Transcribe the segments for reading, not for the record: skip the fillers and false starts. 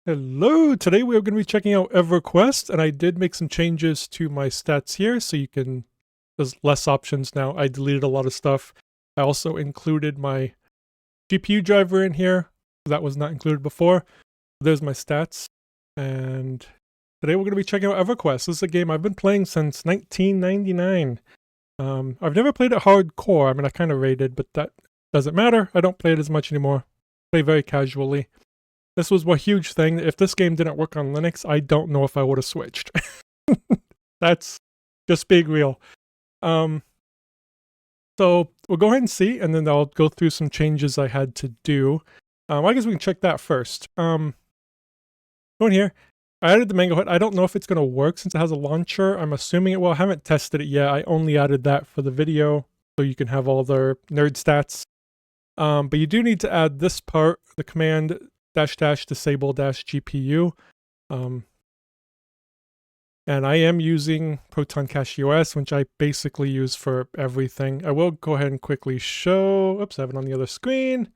Hello, today we are going to be checking out EverQuest, and I did make some changes to my stats here, so there's less options now. I deleted a lot of stuff. I also included my GPU driver in here. That was not included before. There's my stats, and today we're going to be checking out EverQuest. This is a game I've been playing since 1999. I've never played it hardcore. I mean, I kind of rated, but that doesn't matter. I don't play it as much anymore. Play very casually. This was a huge thing. If this game didn't work on Linux, I don't know if I would have switched. That's just being real. So we'll go ahead and see, and then I'll go through some changes I had to do. I guess we can check that first. Going here, I added the mangohud. I don't know if it's going to work since it has a launcher. I'm assuming it will. I haven't tested it yet. I only added that for the video, so you can have all their nerd stats. But you do need to add this part, the command -- disable -GPU. And I am using Proton Cache OS, which I basically use for everything. I will go ahead and quickly show. Oops, I have it on the other screen.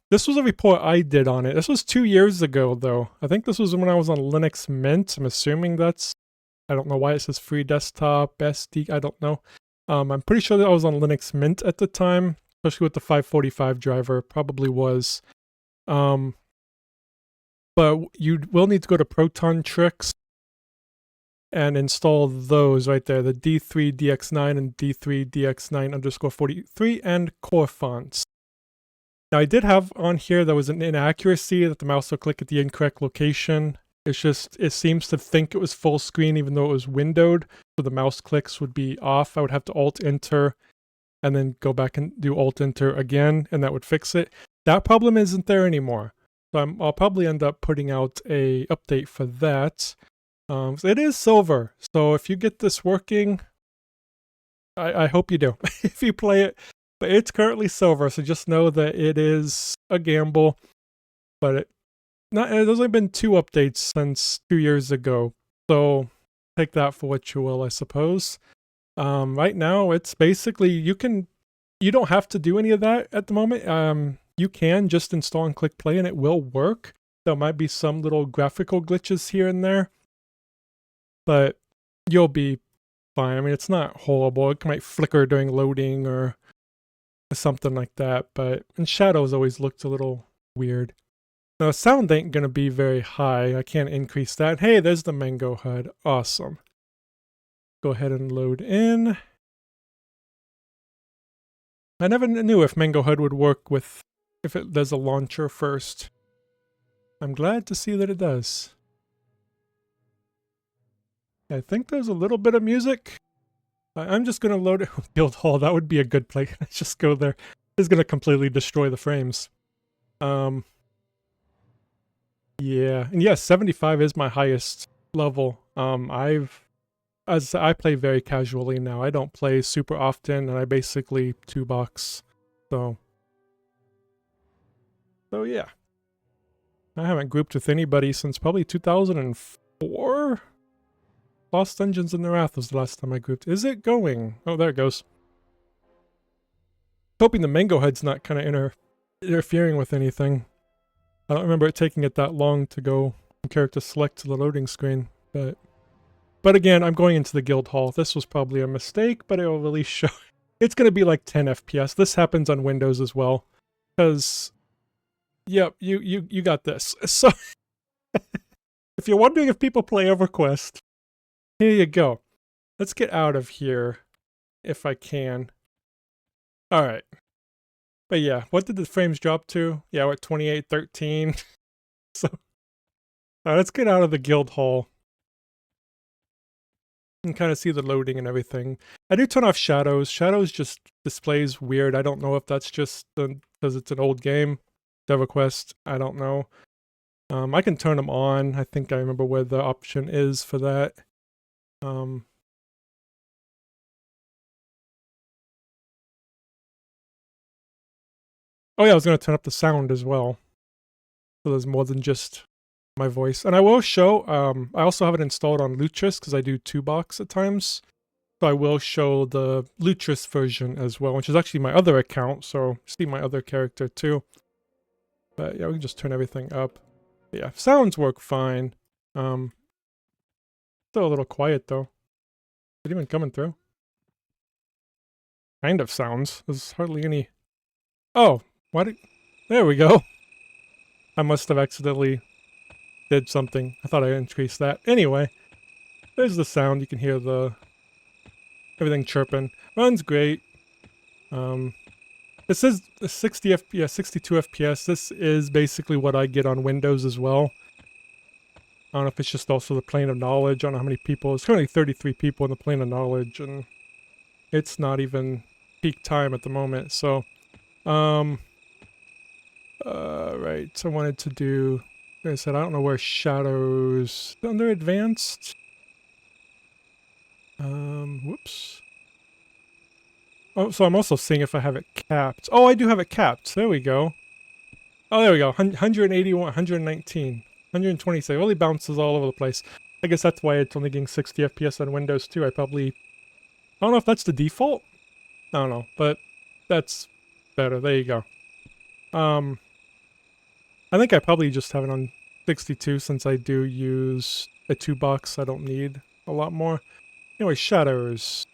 This was a report I did on it. This was 2 years ago, though. I think this was when I was on Linux Mint. I'm assuming that's... I don't know why it says free desktop, SD, I don't know. I'm pretty sure that I was on Linux Mint at the time, especially with the 545 driver. Probably was. But you will need to go to Proton Tricks and install those right there, the D3DX9 and D3DX9_43 and core fonts. Now I did have on here there was an inaccuracy that the mouse will click at the incorrect location. It's just, it seems to think it was full screen even though it was windowed, so the mouse clicks would be off. I would have to Alt-Enter and then go back and do Alt-Enter again, and that would fix it. That problem isn't there anymore. So I'll probably end up putting out a update for that. So it is silver. So if you get this working, I hope you do. If you play it. But it's silver, so just know that it is a gamble. But there's only been 2 updates since 2 years ago. So take that for what you will, I suppose. Right now, it's basically, you don't have to do any of that at the moment. You can just install and click play and it will work. There might be some little graphical glitches here and there, but you'll be fine. I mean, it's not horrible. It might flicker during loading or something like that, and shadows always looked a little weird. Now, sound ain't gonna be very high. I can't increase that. Hey, there's the mangohud. Awesome. Go ahead and load in. I never knew if mangohud would work if it does a launcher first. I'm glad to see that it does. I think there's a little bit of music. I'm just going to load it. Guild Hall, that would be a good place. Let's just go there. It's going to completely destroy the frames. Yeah, and yes, 75 is my highest level. As I play very casually now. I don't play super often, and I basically 2-box. So yeah. I haven't grouped with anybody since probably 2004? Lost Dungeons in the Wrath was the last time I grouped. Is it going? Oh, there it goes. Hoping the mangohud's not kind of interfering with anything. I don't remember it taking it that long to go from character select to the loading screen, but again, I'm going into the Guild Hall. This was probably a mistake, but it will really show. It's going to be like 10 FPS. This happens on Windows as well, because yep, you got this. So if you're wondering if people play EverQuest, here you go. Let's get out of here if I can. All right. But yeah, what did the frames drop to? Yeah, we're at 2813. So let's get out of the Guild Hall and kind of see the loading and everything. I do turn off shadows. Shadows just displays weird. I don't know if that's just because it's an old game. EverQuest, I don't know. I can turn them on. I think I remember where the option is for that. Oh yeah, I was going to turn up the sound as well. So there's more than just my voice. And I will show, I also have it installed on Lutris because I do 2-box at times. So I will show the Lutris version as well, which is actually my other account. So see my other character too. But yeah, we can just turn everything up. Yeah, sounds work fine. Still a little quiet though. Is it even coming through? Kind of sounds. There's hardly any. Oh, why did? There we go. I must have accidentally did something. I thought I increased that. Anyway, there's the sound. You can hear the everything chirping. Runs great. This is 60 FPS, 62 FPS. This is basically what I get on Windows as well. I don't know if it's just also the plane of knowledge. I don't know how many people. It's currently 33 people in the plane of knowledge, and it's not even peak time at the moment. So, right. So I wanted to do. Like I said, I don't know where shadows under advanced. Whoops. Oh, so I'm also seeing if I have it capped. Oh, I do have it capped. There we go. Oh, there we go. 181, 119, 126. It really bounces all over the place. I guess that's why it's only getting 60 FPS on Windows too. I don't know if that's the default. I don't know, but that's better. There you go. I think I probably just have it on 62 since I do use a 2-box. I don't need a lot more. Anyway, shadows.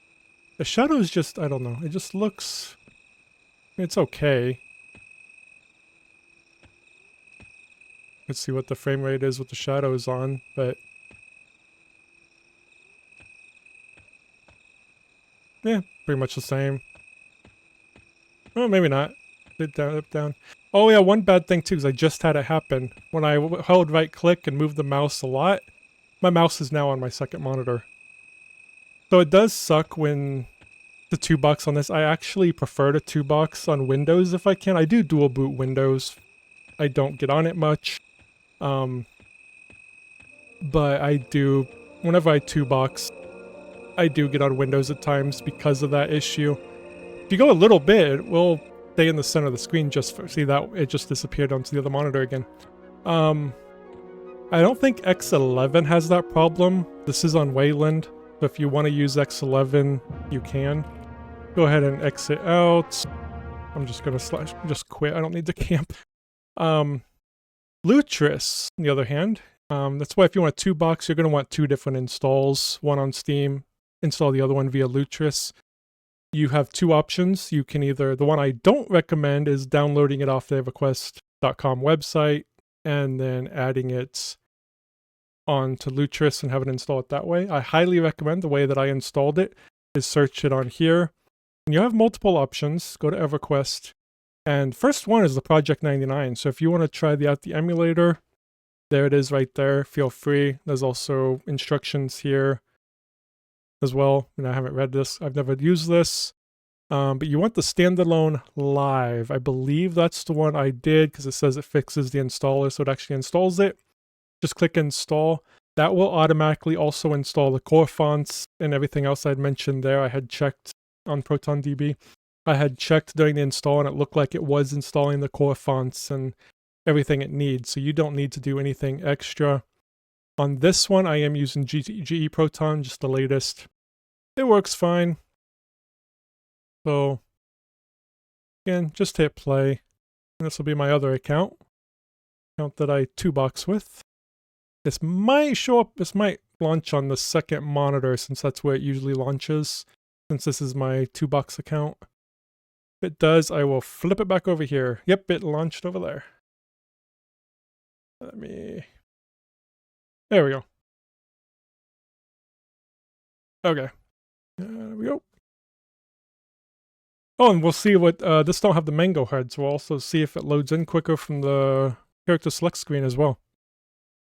The shadows just, I don't know. It just looks... It's okay. Let's see what the frame rate is with the shadows on, but... Yeah, pretty much the same. Well, maybe not. Up, down, up, down. Oh yeah, one bad thing too is I just had it happen. When I held right click and moved the mouse a lot, my mouse is now on my second monitor. So it does suck when the 2-box on this. I actually prefer the 2-box on Windows if I can. I do dual boot Windows. I don't get on it much. But I do, whenever I 2-box, I do get on Windows at times because of that issue. If you go a little bit, it will stay in the center of the screen just for, see that it just disappeared onto the other monitor again. I don't think X11 has that problem. This is on Wayland, so if you want to use X11, you can. Go ahead and exit out. I'm just gonna just quit. I don't need to camp. Lutris, on the other hand, that's why if you want a 2-box, you're gonna want 2 different installs. One on Steam, install the other one via Lutris. You have 2 options. You can either, the one I don't recommend is downloading it off the EverQuest.com website and then adding it onto Lutris and have it install it that way. I highly recommend the way that I installed it is search it on here. And you have multiple options. Go to EverQuest. And first one is the Project 99. So if you want to try out the emulator, there it is right there. Feel free. There's also instructions here as well. And I haven't read this. I've never used this. But you want the standalone live. I believe that's the one I did because it says it fixes the installer, so it actually installs it. Just click install. That will automatically also install the core fonts and everything else I'd mentioned there. I had checked on ProtonDB. I had checked during the install and it looked like it was installing the core fonts and everything it needs. So you don't need to do anything extra. On this one, I am using GE Proton, just the latest. It works fine. So, again, just hit play. And this will be my other account that I 2-box with. This might show up, this might launch on the second monitor since that's where it usually launches. Since this is my 2-box account. If it does, I will flip it back over here. Yep, it launched over there. There we go. Okay. There we go. Oh, and we'll see what, this don't have the mangohud, so we'll also see if it loads in quicker from the character select screen as well.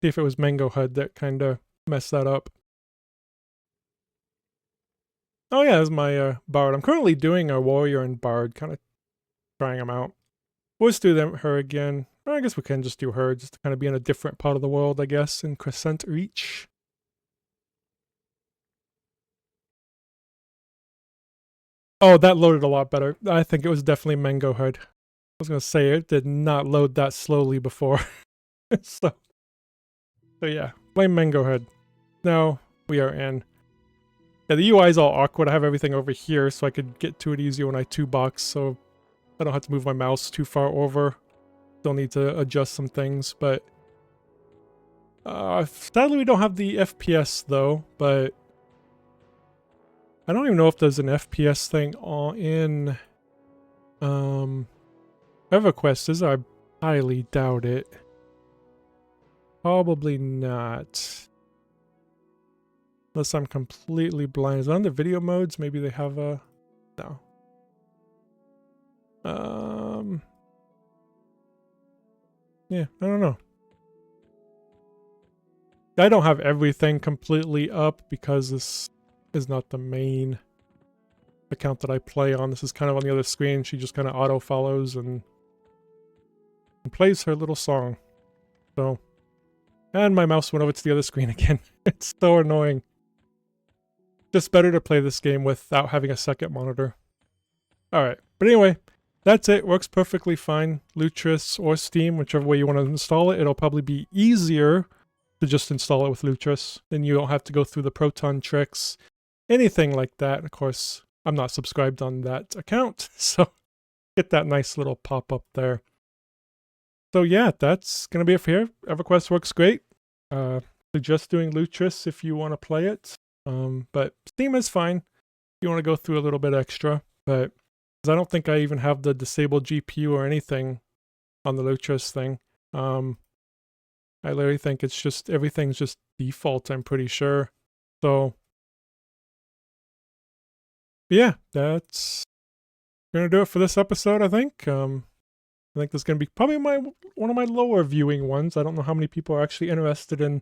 See if it was mangohud that kind of messed that up. Oh yeah, there's my bard. I'm currently doing a warrior and bard, kind of trying them out. We'll just do her again. Well, I guess we can just do her, just to kind of be in a different part of the world, I guess, in Crescent Reach. Oh, that loaded a lot better. I think it was definitely mangohud. I was going to say, it did not load that slowly before. so yeah, blame mangohud. Now we are in. Yeah, the UI is all awkward. I have everything over here so I could get to it easier when I 2-box, so I don't have to move my mouse too far over. Still need to adjust some things, but Sadly, we don't have the FPS though, but I don't even know if there's an FPS thing in EverQuest. Is I highly doubt it. Probably not. Unless I'm completely blind. Is it on the video modes? Maybe they have a... No. Yeah, I don't know. I don't have everything completely up because this is not the main account that I play on. This is kind of on the other screen. She just kind of auto follows and plays her little song. So, and my mouse went over to the other screen again. It's so annoying. Just better to play this game without having a second monitor. Alright, but anyway, that's it. Works perfectly fine. Lutris or Steam, whichever way you want to install it. It'll probably be easier to just install it with Lutris. Then you don't have to go through the Proton tricks, anything like that. Of course, I'm not subscribed on that account, so get that nice little pop-up there. So yeah, that's going to be it for here. EverQuest works great. Suggest doing Lutris if you want to play it. But Steam is fine if you want to go through a little bit extra. But I don't think I even have the disabled GPU or anything on the Lutris thing. I literally think it's just, everything's just default, I'm pretty sure. So, yeah, that's gonna do it for this episode, I think. I think this is gonna be probably one of my lower viewing ones. I don't know how many people are actually interested in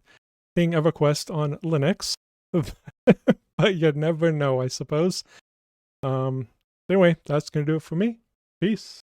seeing EverQuest on Linux. But you never know, I suppose. Anyway, that's gonna do it for me. Peace.